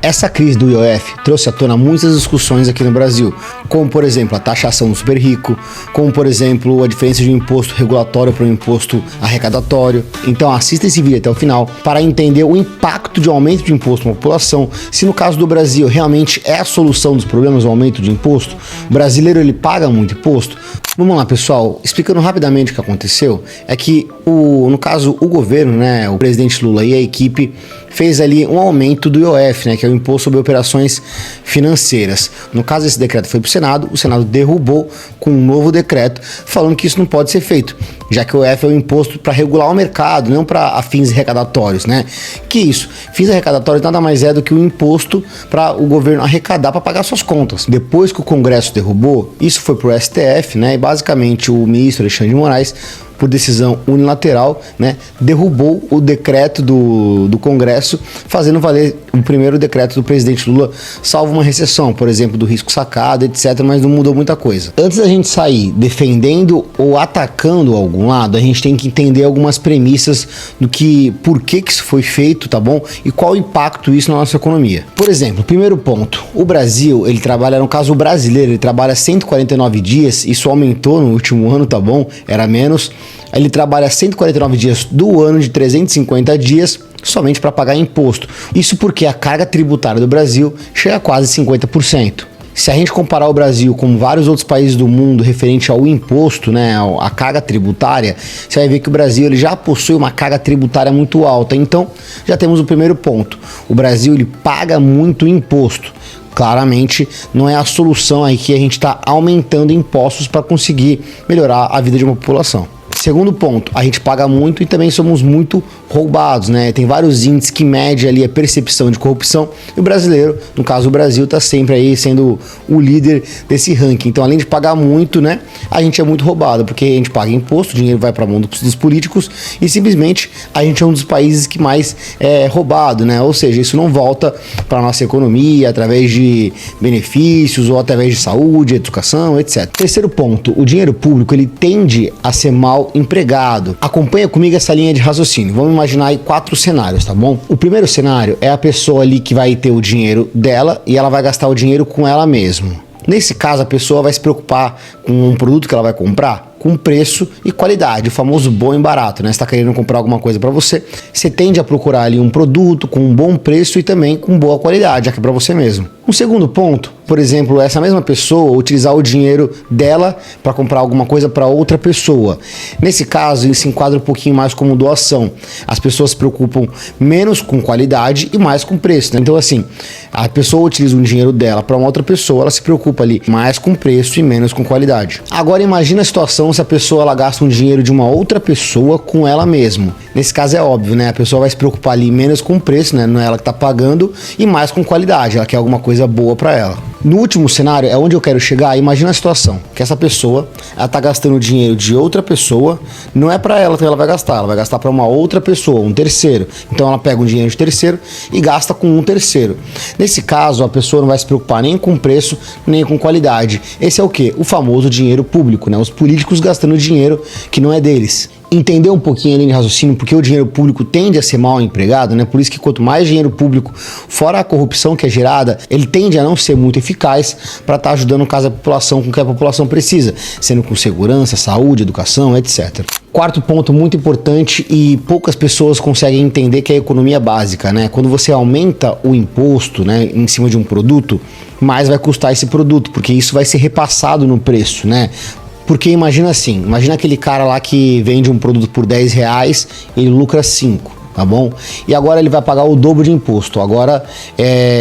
Essa crise do IOF trouxe à tona muitas discussões aqui no Brasil, como por exemplo a taxação do super rico, como por exemplo a diferença de um imposto regulatório para um imposto arrecadatório. Então assista esse vídeo até o final para entender o impacto de um aumento de imposto na população, se no caso do Brasil realmente é a solução dos problemas o aumento de imposto. O brasileiro ele paga muito imposto. Vamos lá, pessoal, explicando rapidamente o que aconteceu, é que no caso o governo, né, o presidente Lula e a equipe fez ali um aumento do IOF, né, que é o Imposto sobre Operações Financeiras. No caso, esse decreto foi para o Senado derrubou com um novo decreto, falando que isso não pode ser feito, já que o IOF é um imposto para regular o mercado, não para fins arrecadatórios, né? Que isso? Fins arrecadatórios nada mais é do que o imposto para o governo arrecadar para pagar suas contas. Depois que o Congresso derrubou, isso foi para o STF, né? E basicamente o ministro Alexandre de Moraes, por decisão unilateral, né, derrubou o decreto do Congresso, fazendo valer o primeiro decreto do presidente Lula, salvo uma recessão, por exemplo, do risco sacado, etc., mas não mudou muita coisa. Antes da gente sair defendendo ou atacando algum lado, a gente tem que entender algumas premissas do que, por que isso foi feito, tá bom? E qual o impacto isso na nossa economia. Por exemplo, primeiro ponto, o Brasil, ele trabalha, no caso o brasileiro, ele trabalha 149 dias, isso aumentou no último ano, tá bom? Era menos. Ele trabalha 149 dias do ano de 350 dias somente para pagar imposto. Isso porque a carga tributária do Brasil chega a quase 50%. Se a gente comparar o Brasil com vários outros países do mundo referente ao imposto, né, a carga tributária, você vai ver que o Brasil ele já possui uma carga tributária muito alta. Então, já temos o primeiro ponto. O Brasil ele paga muito imposto. Claramente não é a solução aí que a gente está aumentando impostos para conseguir melhorar a vida de uma população. Segundo ponto, a gente paga muito e também somos muito roubados, né? Tem vários índices que medem ali a percepção de corrupção e o brasileiro, no caso o Brasil, tá sempre aí sendo o líder desse ranking. Então, além de pagar muito, né, a gente é muito roubado, porque a gente paga imposto, o dinheiro vai para a mão dos políticos e simplesmente a gente é um dos países que mais é roubado, né? Ou seja, isso não volta para nossa economia através de benefícios ou através de saúde, educação, etc. Terceiro ponto, o dinheiro público ele tende a ser mal empregado. Acompanha comigo essa linha de raciocínio. Vamos imaginar aí 4 cenários, tá bom? O primeiro cenário é a pessoa ali que vai ter o dinheiro dela e ela vai gastar o dinheiro com ela mesma. Nesse caso, a pessoa vai se preocupar com um produto que ela vai comprar, com preço e qualidade, o famoso bom e barato, né? Você está querendo comprar alguma coisa para você, você tende a procurar ali um produto com um bom preço e também com boa qualidade, já que é para você mesmo. Um segundo ponto, por exemplo, essa mesma pessoa utilizar o dinheiro dela para comprar alguma coisa para outra pessoa. Nesse caso, ele se enquadra um pouquinho mais como doação. As pessoas se preocupam menos com qualidade e mais com preço, né? Então, assim, a pessoa utiliza o dinheiro dela para uma outra pessoa, ela se preocupa ali mais com preço e menos com qualidade. Agora, imagina a situação se a pessoa ela gasta um dinheiro de uma outra pessoa com ela mesma. Nesse caso é óbvio, né? A pessoa vai se preocupar ali menos com o preço, né? Não é ela que tá pagando, e mais com qualidade, ela quer alguma coisa boa para ela. No último cenário, é onde eu quero chegar. Imagina a situação, que essa pessoa, ela tá gastando dinheiro de outra pessoa, não é para ela que ela vai gastar para uma outra pessoa, um terceiro. Então ela pega um dinheiro de terceiro e gasta com um terceiro. Nesse caso, a pessoa não vai se preocupar nem com preço, nem com qualidade. Esse é o quê? O famoso dinheiro público, né? Os políticos gastando dinheiro que não é deles. Entender um pouquinho ali de raciocínio, porque o dinheiro público tende a ser mal empregado, né? Por isso que quanto mais dinheiro público, fora a corrupção que é gerada, ele tende a não ser muito eficaz para estar ajudando, no caso, a população com o que a população precisa, sendo com segurança, saúde, educação, etc. Quarto ponto muito importante e poucas pessoas conseguem entender, que é a economia básica, né? Quando você aumenta o imposto, né, em cima de um produto, mais vai custar esse produto, porque isso vai ser repassado no preço, né? Porque imagina assim, imagina aquele cara lá que vende um produto por 10 reais, ele lucra 5, tá bom? E agora ele vai pagar o dobro de imposto. Agora,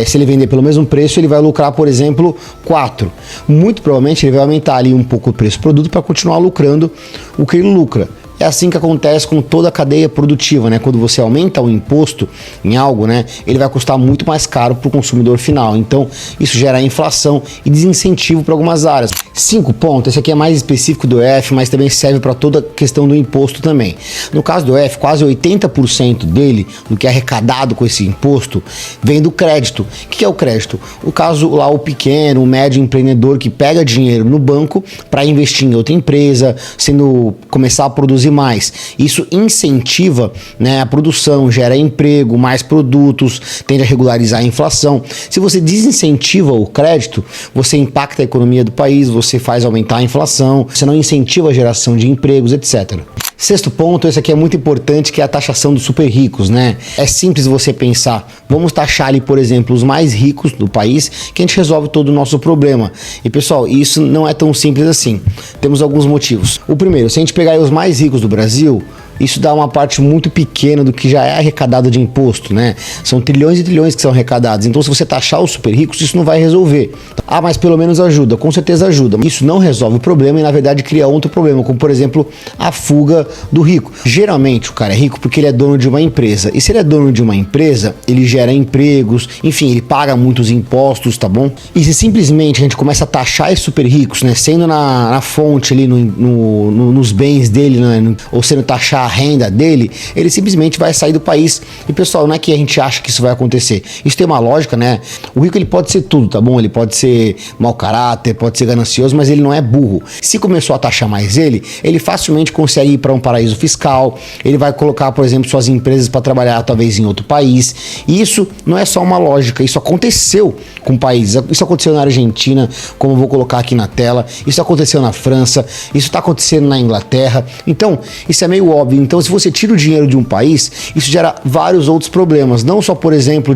se ele vender pelo mesmo preço, ele vai lucrar, por exemplo, 4. Muito provavelmente ele vai aumentar ali um pouco o preço do produto para continuar lucrando o que ele lucra. É assim que acontece com toda a cadeia produtiva, né? Quando você aumenta o imposto em algo, né, ele vai custar muito mais caro para o consumidor final. Então, isso gera inflação e desincentivo para algumas áreas. 5 pontos, esse aqui é mais específico do IOF, mas também serve para toda a questão do imposto também. No caso do IOF, quase 80% dele, do que é arrecadado com esse imposto, vem do crédito. O que é o crédito? O caso lá, o pequeno, o médio empreendedor que pega dinheiro no banco para investir em outra empresa, começar a produzir produzir mais. Isso incentiva, né, a produção, gera emprego, mais produtos, tende a regularizar a inflação. Se você desincentiva o crédito, você impacta a economia do país, você faz aumentar a inflação, você não incentiva a geração de empregos, etc. Sexto ponto, esse aqui é muito importante, que é a taxação dos super ricos, né? É simples você pensar, vamos taxar ali, por exemplo, os mais ricos do país, que a gente resolve todo o nosso problema. E pessoal, isso não é tão simples assim. Temos alguns motivos. O primeiro, se a gente pegar aí os mais ricos do Brasil, isso dá uma parte muito pequena do que já é arrecadado de imposto, né? São trilhões e trilhões que são arrecadados. Então, se você taxar os super ricos, isso não vai resolver. Ah, mas pelo menos ajuda. Com certeza ajuda. Isso não resolve o problema e, na verdade, cria outro problema, como, por exemplo, a fuga do rico. Geralmente, o cara é rico porque ele é dono de uma empresa. E se ele é dono de uma empresa, ele gera empregos, enfim, ele paga muitos impostos, tá bom? E se simplesmente a gente começa a taxar esses super ricos, né? Sendo na fonte ali, nos bens dele, né? Ou sendo taxar a renda dele, ele simplesmente vai sair do país. E pessoal, não é que a gente acha que isso vai acontecer. Isso tem uma lógica, né? O rico, ele pode ser tudo, tá bom? Ele pode ser mau caráter, pode ser ganancioso, mas ele não é burro. Se começou a taxar mais ele facilmente consegue ir para um paraíso fiscal, ele vai colocar, por exemplo, suas empresas para trabalhar talvez em outro país. E isso não é só uma lógica, isso aconteceu com países. Isso aconteceu na Argentina, como eu vou colocar aqui na tela. Isso aconteceu na França, isso está acontecendo na Inglaterra. Então, isso é meio óbvio. Então, se você tira o dinheiro de um país, isso gera vários outros problemas. Não só, por exemplo,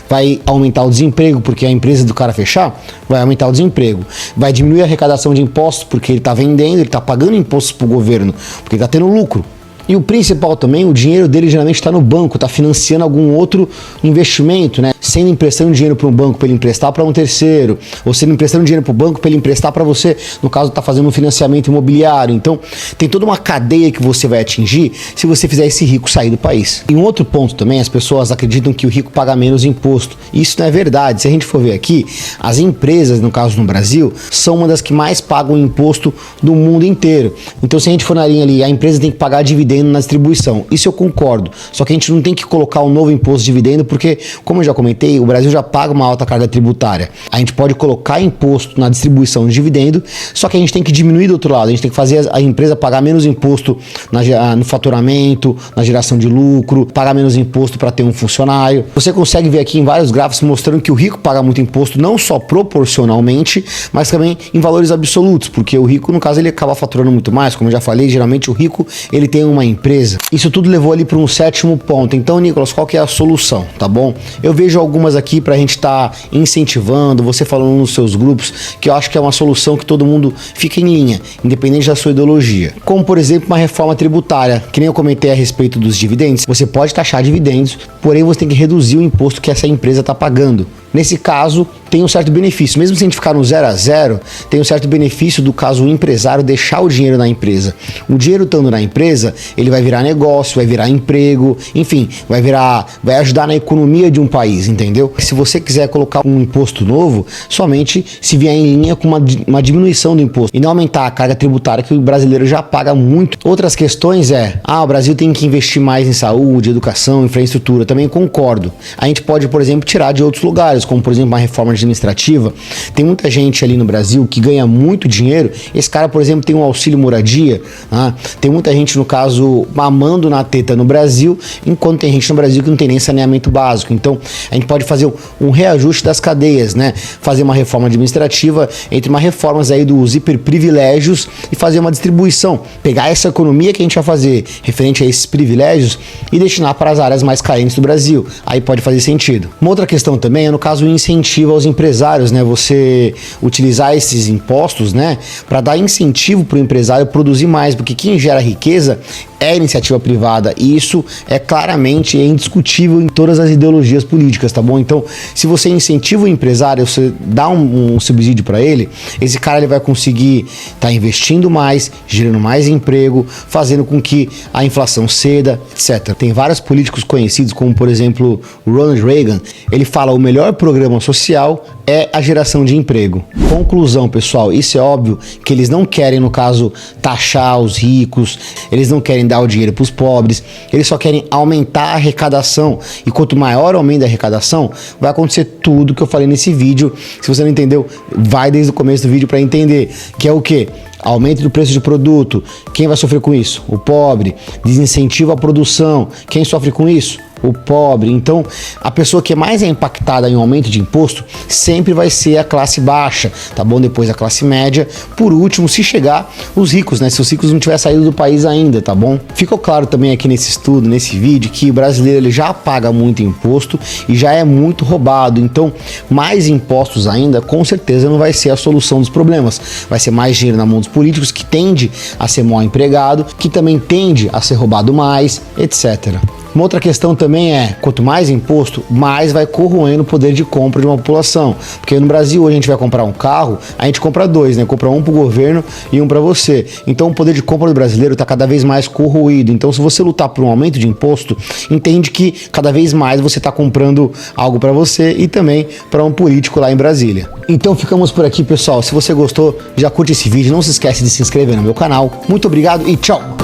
vai aumentar o desemprego, porque a empresa do cara fechar, vai aumentar o desemprego. Vai diminuir a arrecadação de impostos, porque ele está vendendo, ele está pagando impostos para o governo, porque ele está tendo lucro. E o principal também, o dinheiro dele geralmente está no banco, está financiando algum outro investimento, né? Sendo emprestando dinheiro para um banco para ele emprestar para um terceiro, ou sendo emprestando dinheiro para o banco para ele emprestar para você, no caso está fazendo um financiamento imobiliário. Então tem toda uma cadeia que você vai atingir se você fizer esse rico sair do país. E um outro ponto também, as pessoas acreditam que o rico paga menos imposto. Isso não é verdade. Se a gente for ver aqui, as empresas, no caso no Brasil, são uma das que mais pagam imposto do mundo inteiro. Então se a gente for na linha ali, a empresa tem que pagar dividendo na distribuição. Isso eu concordo. Só que a gente não tem que colocar um novo imposto de dividendo, porque, como eu já comentei, o Brasil já paga uma alta carga tributária. A gente pode colocar imposto na distribuição de dividendo, só que a gente tem que diminuir do outro lado. A gente tem que fazer a empresa pagar menos imposto no faturamento, na geração de lucro, pagar menos imposto para ter um funcionário. Você consegue ver aqui em vários gráficos mostrando que o rico paga muito imposto, não só proporcionalmente, mas também em valores absolutos, porque o rico, no caso, ele acaba faturando muito mais. Como eu já falei, geralmente o rico, ele tem uma empresa. Isso tudo levou ali para um sétimo ponto. Então, Nicolas, qual que é a solução, tá bom? Eu vejo algumas aqui para a gente estar incentivando, você falando nos seus grupos, que eu acho que é uma solução que todo mundo fica em linha, independente da sua ideologia. Como, por exemplo, uma reforma tributária, que nem eu comentei a respeito dos dividendos. Você pode taxar dividendos, porém você tem que reduzir o imposto que essa empresa está pagando. Nesse caso, tem um certo benefício. Mesmo se a gente ficar no 0 a 0, tem um certo benefício do caso o empresário deixar o dinheiro na empresa. O dinheiro estando na empresa, ele vai virar negócio, vai virar emprego, enfim, vai ajudar na economia de um país, entendeu? Se você quiser colocar um imposto novo, somente se vier em linha com uma diminuição do imposto e não aumentar a carga tributária que o brasileiro já paga muito. Outras questões o Brasil tem que investir mais em saúde, educação, infraestrutura. Também concordo. A gente pode, por exemplo, tirar de outros lugares, como por exemplo uma reforma administrativa. Tem muita gente ali no Brasil que ganha muito dinheiro. Esse cara, por exemplo, tem um auxílio moradia, né? Tem muita gente, no caso, mamando na teta no Brasil, enquanto tem gente no Brasil que não tem nem saneamento básico. Então a gente pode fazer um reajuste das cadeias, né? Fazer uma reforma administrativa entre uma reformas aí dos hiperprivilégios e fazer uma distribuição, pegar essa economia que a gente vai fazer referente a esses privilégios e destinar para as áreas mais carentes do Brasil. Aí pode fazer sentido. Uma outra questão também é, no caso, o incentivo aos empresários, né? Você utilizar esses impostos, né, para dar incentivo para o empresário produzir mais, porque quem gera riqueza é a iniciativa privada, e isso é claramente indiscutível em todas as ideologias políticas, tá bom? Então, se você incentiva o empresário, você dá um subsídio para ele, esse cara ele vai conseguir estar investindo mais, gerando mais emprego, fazendo com que a inflação ceda, etc. Tem vários políticos conhecidos, como por exemplo o Ronald Reagan. Ele fala: o melhor programa social é a geração de emprego. Conclusão, pessoal, isso é óbvio que eles não querem, no caso, taxar os ricos, eles não querem dar o dinheiro para os pobres, eles só querem aumentar a arrecadação. E quanto maior o aumento da arrecadação, vai acontecer tudo que eu falei nesse vídeo. Se você não entendeu, vai desde o começo do vídeo para entender, que é o quê? Aumento do preço de produto. Quem vai sofrer com isso? O pobre. Desincentivo à produção. Quem sofre com isso? O pobre. Então, a pessoa que mais é impactada em um aumento de imposto sempre vai ser a classe baixa, tá bom? Depois a classe média. Por último, se chegar, os ricos, né? Se os ricos não tiverem saído do país ainda, tá bom? Ficou claro também aqui nesse estudo, nesse vídeo, que o brasileiro ele já paga muito imposto e já é muito roubado. Então, mais impostos ainda, com certeza não vai ser a solução dos problemas. Vai ser mais dinheiro na mão dos políticos, que tende a ser mal empregado, que também tende a ser roubado mais, etc. Uma outra questão também é, quanto mais imposto, mais vai corroendo o poder de compra de uma população. Porque no Brasil, hoje a gente vai comprar um carro, a gente compra dois, né? Compra um para o governo e um para você. Então o poder de compra do brasileiro está cada vez mais corroído. Então se você lutar por um aumento de imposto, entende que cada vez mais você está comprando algo para você e também para um político lá em Brasília. Então ficamos por aqui, pessoal. Se você gostou, já curte esse vídeo. Não se esquece de se inscrever no meu canal. Muito obrigado e tchau!